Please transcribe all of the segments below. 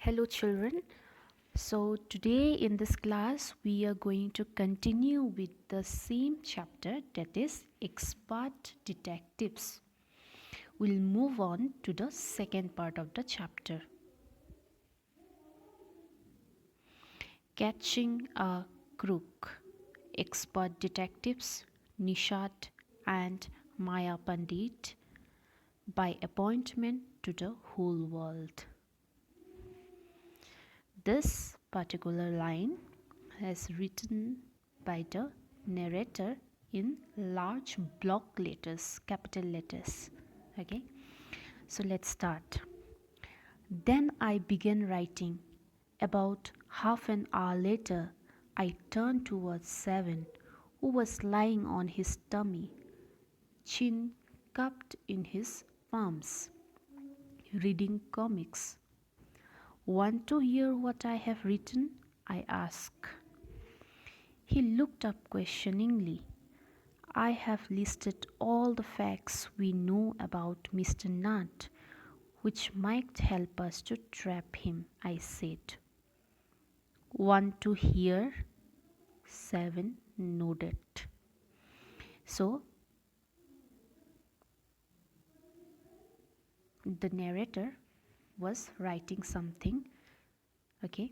Hello, children. So, today in this class, we are going to continue with the same chapter, that is Expert Detectives. We'll move on to the second part of the chapter, Catching a Crook. Expert Detectives Nishat and Maya Pandit, by appointment to the whole world. This particular line is written by the narrator in large block letters, capital letters. Okay, so let's start. Then I began writing. About half an hour later, I turned towards Seven, who was lying on his tummy, chin cupped in his palms, reading comics. Want to hear what I have written? I asked. He looked up questioningly. I have listed all the facts we know about Mr. Nutt, which might help us to trap him, I said. Want to hear? Seven nodded. So, the narrator was writing something. Okay.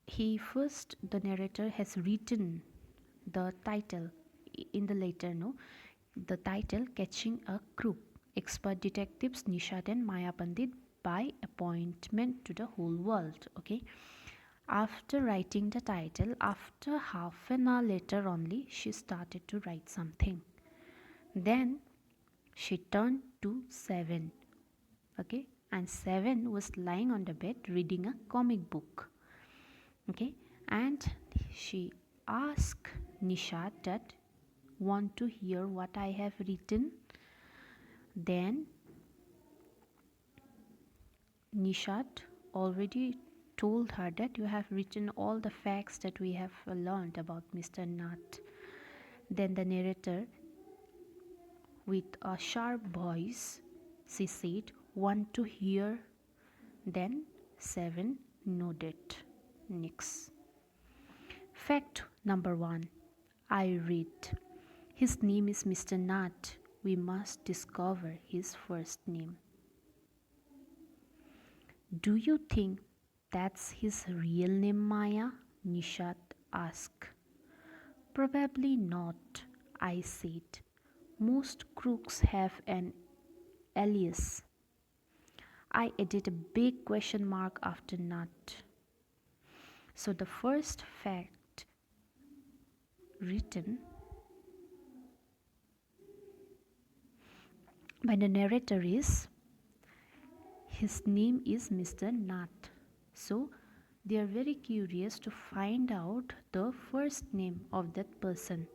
The narrator has written the title in the letter, no? The title Catching a Crook. Expert Detectives Nishat and Maya Pandit by appointment to the whole world. Okay. After writing the title, after half an hour later only, she started to write something. Then she turned to Seven. Okay. And Seven was lying on the bed reading a comic book. Okay. And she asked Nishat that, want to hear what I have written? Then Nishat already told her that you have written all the facts that we have learned about Mr. Nutt. Then the narrator, with a sharp voice, she said, want to hear? Then Seven nodded. Next. Fact number 1. I read. His name is Mr. Nutt. We must discover his first name. Do you think that's his real name, Maya? Nishat asked. Probably not, I said. Most crooks have an alias. I added a big question mark after Nutt. So the first fact written by the narrator is his name is Mr. Nutt. So they are very curious to find out the first name of that person.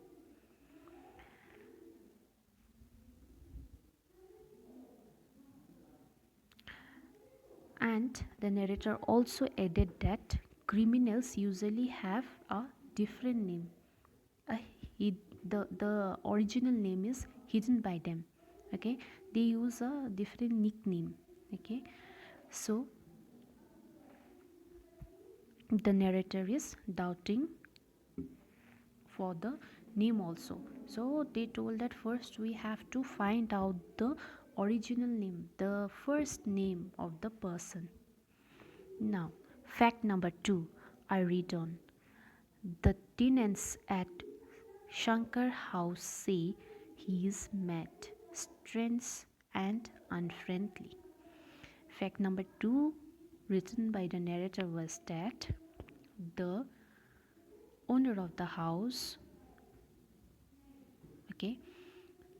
And the narrator also added that criminals usually have a different name. The original name is hidden by them. Okay, they use a different nickname. Okay, so the narrator is doubting for the name also. So they told that first we have to find out the original name, the first name of the person. Now, fact number 2, I read on. The tenants at Shankar house say he is mad, strange and unfriendly. Fact number 2 written by the narrator was that the owner of the house, okay,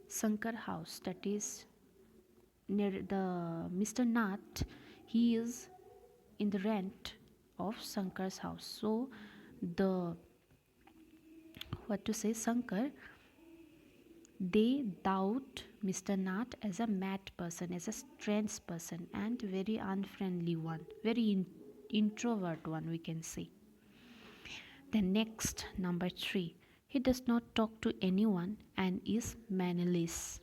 Shankar house, that is near the Mr. Nath, he is in the rent of Shankar's house. So the Shankar, they doubt Mr. Nath as a mad person, as a strange person, and very unfriendly one, very introvert one, we can say. The next, number 3, he does not talk to anyone and is mannerless.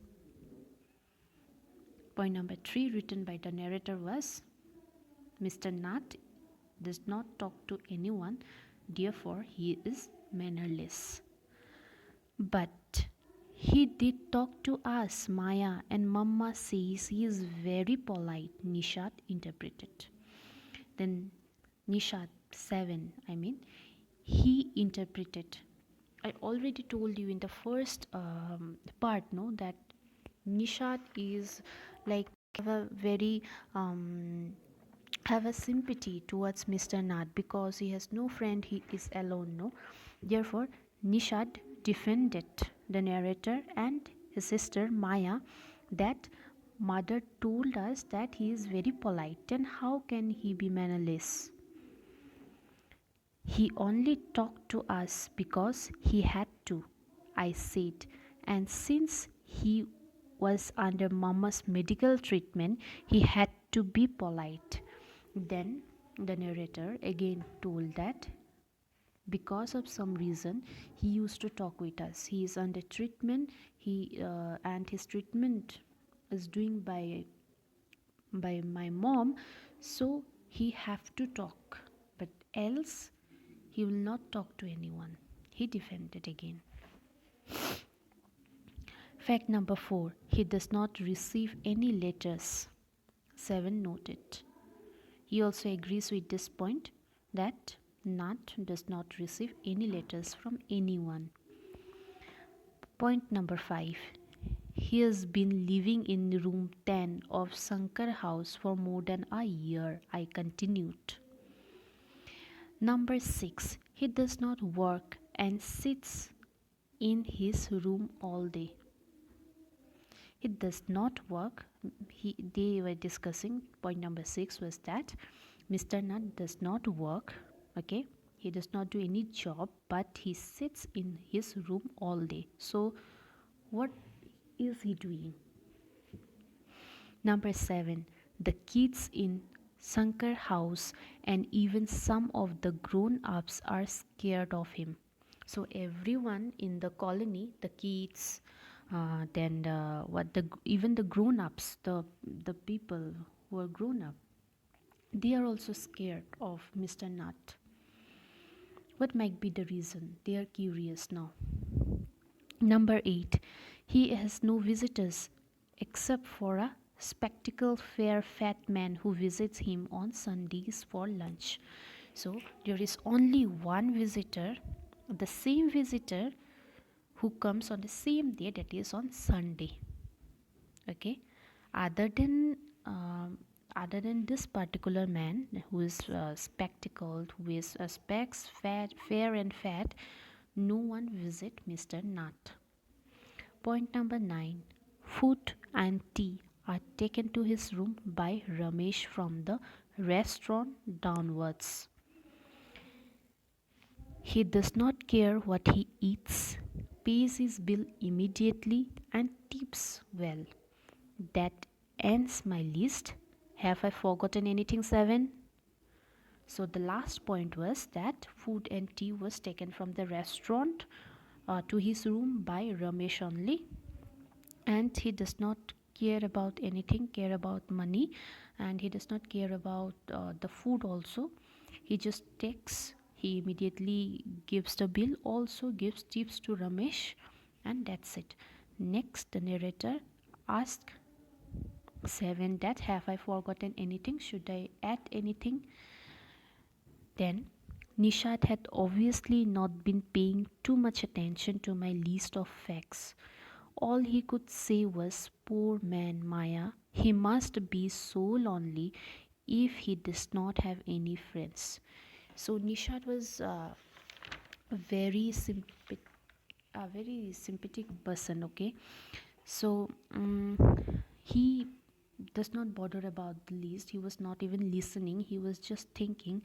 Point number 3 written by the narrator was Mr. Nat does not talk to anyone, therefore he is mannerless. But he did talk to us, Maya, and Mamma says he is very polite, Nishat interpreted. Then Nishat, 7, he interpreted. I already told you in the first part, no, that Nishat is like have a very have a sympathy towards Mr. Nat because he has no friend, he is alone, no. Therefore, Nishad defended the narrator and his sister Maya that mother told us that he is very polite, then how can he be mannerless? He only talked to us because he had to, I said, and since he was under Mama's medical treatment, he had to be polite. Then the narrator again told that because of some reason he used to talk with us. He is under treatment. And his treatment is doing by my mom, so he have to talk. But else he will not talk to anyone. He defended again. Fact number 4. He does not receive any letters. 7 noted. He also agrees with this point that Nat does not receive any letters from anyone. Point number 5. He has been living in room 10 of Sankar house for more than a year, I continued. Number 6. He does not work and sits in his room all day. He does not work. They were discussing point number 6 was that Mr. Nut does not work. Okay, he does not do any job, but he sits in his room all day. So, what is he doing? Number 7. The kids in Sankar house and even some of the grown-ups are scared of him. So everyone in the colony, the kids, then even the grown-ups, the people who are grown up, they are also scared of Mr. Nut. What might be the reason? They are curious now. Number 8. He has no visitors except for a spectacled fair fat man who visits him on Sundays for lunch. So there is only one visitor, the same visitor who comes on the same day, that is on Sunday. Okay, other than other than this particular man who is spectacled, who is specs fat, fair and fat, no one visit Mr. Nut. Point number 9. Food and tea are taken to his room by Ramesh from the restaurant downwards. He does not care what he eats, pays his bill immediately, and tips well. That ends my list. Have I forgotten anything, 7? So the last point was that food and tea was taken from the restaurant to his room by Ramesh only, and he does not care about money, and he does not care about the food also. He immediately gives the bill, also gives tips to Ramesh, and that's it. Next, the narrator asks 7 that have I forgotten anything, should I add anything? Then Nishat had obviously not been paying too much attention to my list of facts. All he could say was, poor man Maya, he must be so lonely if he does not have any friends. So Nishat was a very sympathetic person, okay? So he does not bother about the list. He was not even listening. He was just thinking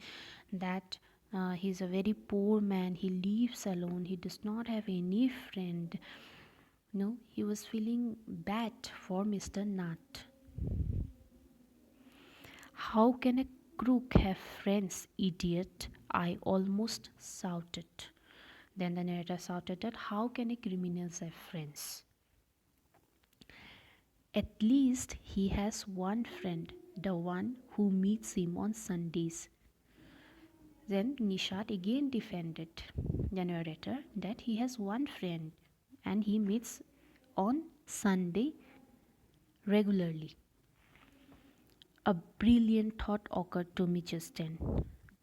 that he's a very poor man. He lives alone. He does not have any friend. No, he was feeling bad for Mr. Nat. How can a crook have friends, idiot? I almost shouted. Then the narrator shouted that how can a criminal have friends? At least he has one friend, the one who meets him on Sundays. Then Nishat again defended the narrator that he has one friend and he meets on Sunday regularly. A brilliant thought occurred to me just then.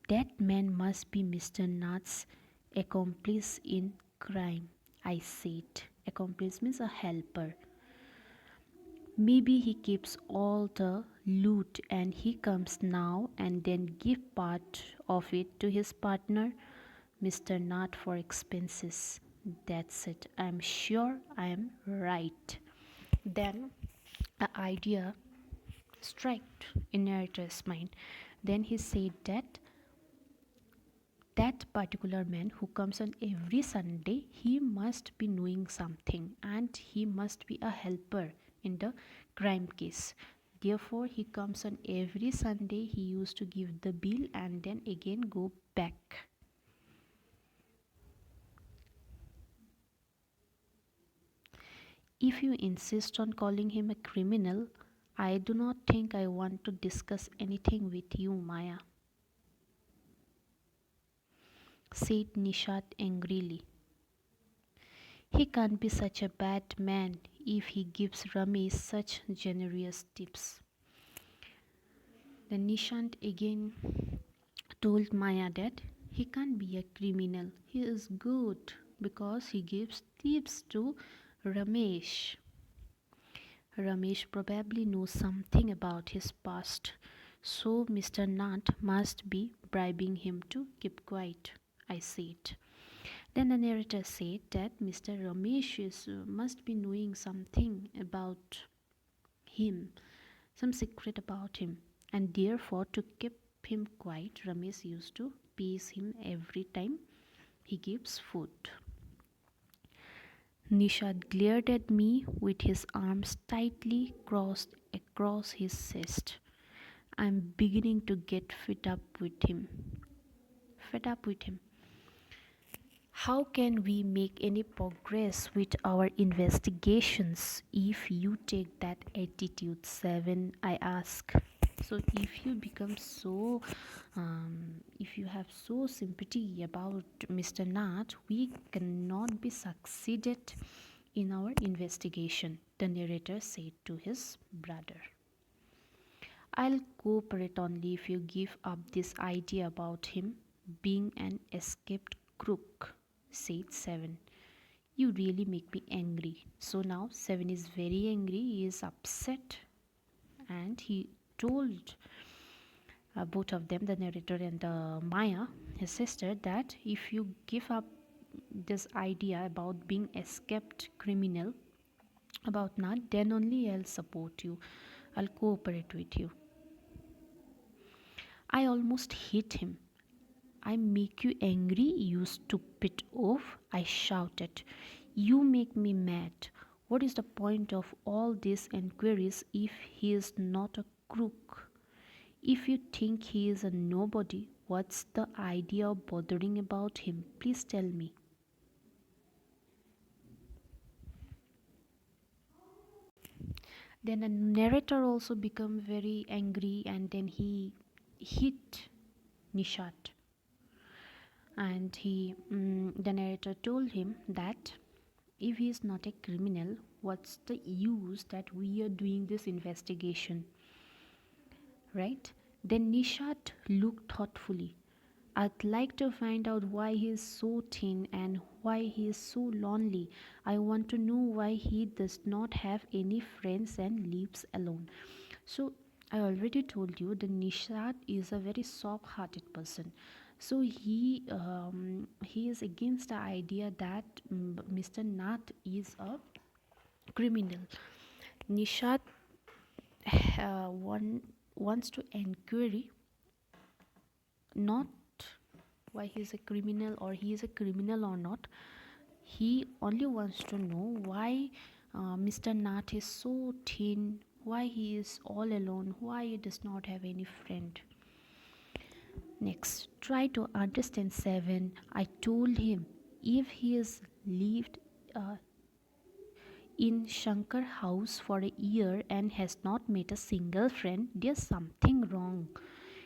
That man must be Mr. Nath's accomplice in crime, I said. Accomplice means a helper. Maybe he keeps all the loot and he comes now and then give part of it to his partner, Mr. Nath, for expenses. That's it. I'm sure I am right. Then an idea struck in narrator's mind. Then he said that that particular man who comes on every Sunday, he must be knowing something and he must be a helper in the crime case. Therefore, he comes on every Sunday, he used to give the bill and then again go back. If you insist on calling him a criminal, I do not think I want to discuss anything with you, Maya, said Nishat angrily. He can't be such a bad man if he gives Ramesh such generous tips. Then Nishant again told Maya that he can't be a criminal. He is good because he gives tips to Ramesh. Ramesh probably knows something about his past, so Mr. Nath must be bribing him to keep quiet, I said. Then the narrator said that Mr. Ramesh must be knowing something about him, some secret about him, and therefore to keep him quiet, Ramesh used to pays him every time he gives food. Nishad glared at me with his arms tightly crossed across his chest. I'm beginning to get fed up with him. Fed up with him. How can we make any progress with our investigations if you take that attitude, Seven? I ask. So, if you become so, if you have so sympathy about Mr. Nath, we cannot be succeeded in our investigation, the narrator said to his brother. I'll cooperate only if you give up this idea about him being an escaped crook, said Seven. You really make me angry. So now Seven is very angry, he is upset, and he told both of them, the narrator and the Maya, his sister, that if you give up this idea about being escaped criminal, about not, then only I'll support you. I'll cooperate with you. I almost hit him. I make you angry, you stupid oaf, I shouted. You make me mad. What is the point of all these enquiries if he is not a crook? If you think he is a nobody, what's the idea of bothering about him? Please tell me. Then the narrator also became very angry and then he hit Nishat. And the narrator told him that if he is not a criminal, what's the use that we are doing this investigation, right? Then Nishat looked thoughtfully. I'd like to find out why he is so thin and why he is so lonely. I want to know why he does not have any friends and lives alone. So I already told you the Nishat is a very soft-hearted person. So he is against the idea that Mr. Nath is a criminal. Nishat wants to inquiry not why he is a criminal or he is a criminal or not. He only wants to know why Mr. Nath is so thin, why he is all alone, why he does not have any friend. Next, try to understand Seven. I told him if he is lived, uh, in Shankar house for a year and has not met a single friend, there's something wrong.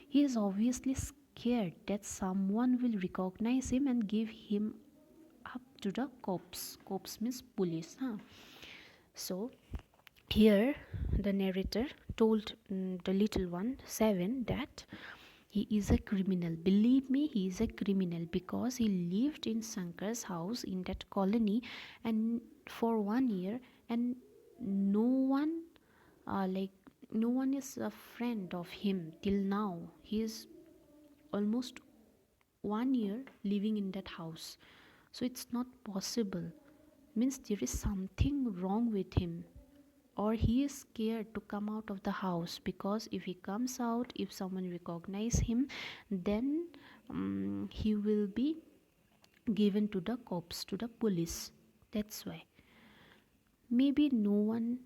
He is obviously scared that someone will recognize him and give him up to the cops. Cops means police. Huh? So here the narrator told the little one, 7, that he is a criminal. Believe me, he is a criminal because he lived in Shankar's house in that colony and for 1 year, and no one like no one is a friend of him till now. He is almost 1 year living in that house. So it's not possible. Means there is something wrong with him, or he is scared to come out of the house, because if he comes out, if someone recognize him, then he will be given to the cops, to the police. That's why maybe no one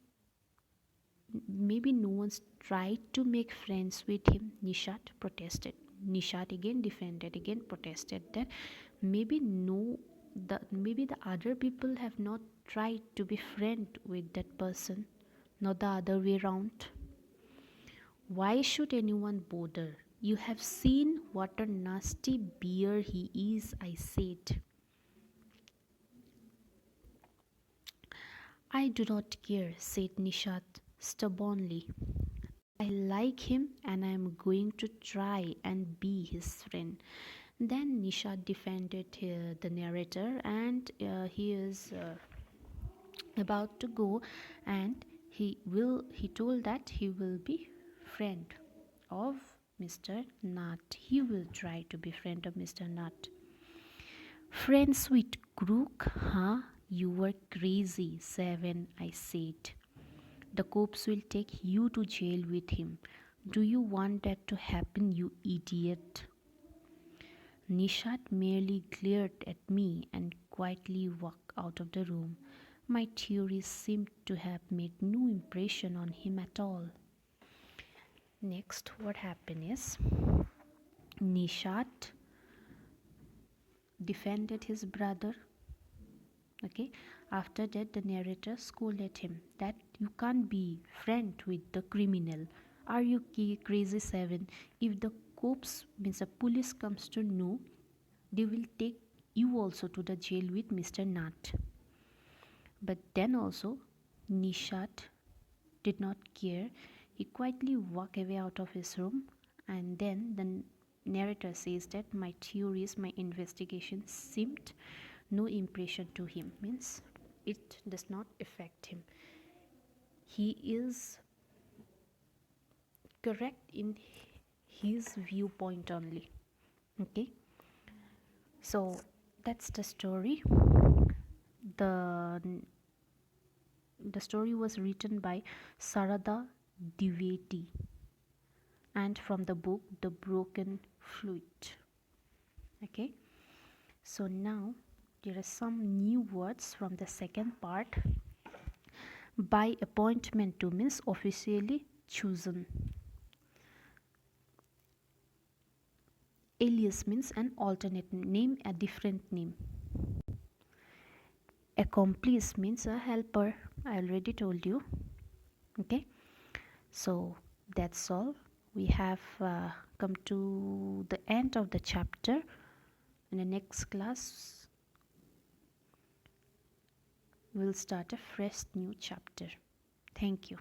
maybe no one's tried to make friends with him. Nishat protested. Nishat again defended, again protested that maybe the other people have not tried to be friend with that person, not the other way round. Why should anyone bother? You have seen what a nasty bear he is, I said. I do not care, said Nishat stubbornly. I like him and I am going to try and be his friend. Then Nishat defended the narrator, and he is about to go, and he told that he will be friend of Mr. Nut. He will try to be friend of Mr. Nut. Friends with crook, huh? You were crazy, 7, I said. The cops will take you to jail with him. Do you want that to happen, you idiot? Nishat merely glared at me and quietly walked out of the room. My theories seemed to have made no impression on him at all. Next, what happened is Nishat defended his brother. Okay, after that, the narrator scolded him that you can't be friend with the criminal. Are you crazy, 7? If the cops means the police comes to know, they will take you also to the jail with Mr. Nat. But then also, Nishat did not care. He quietly walked away out of his room, and then the narrator says that my theories, my investigation seemed no impression to him. Means it does not affect him. He is correct in his viewpoint only. Okay, so that's the story. The the story was written by Sarada Dwivedi and from the book The Broken Flute. Okay, so now there are some new words from the second part. By appointment to means officially chosen. Alias means an alternate name, a different name. Accomplice means a helper. I already told you. Okay, so that's all. We have come to the end of the chapter. In the next class, we'll start a fresh new chapter. Thank you.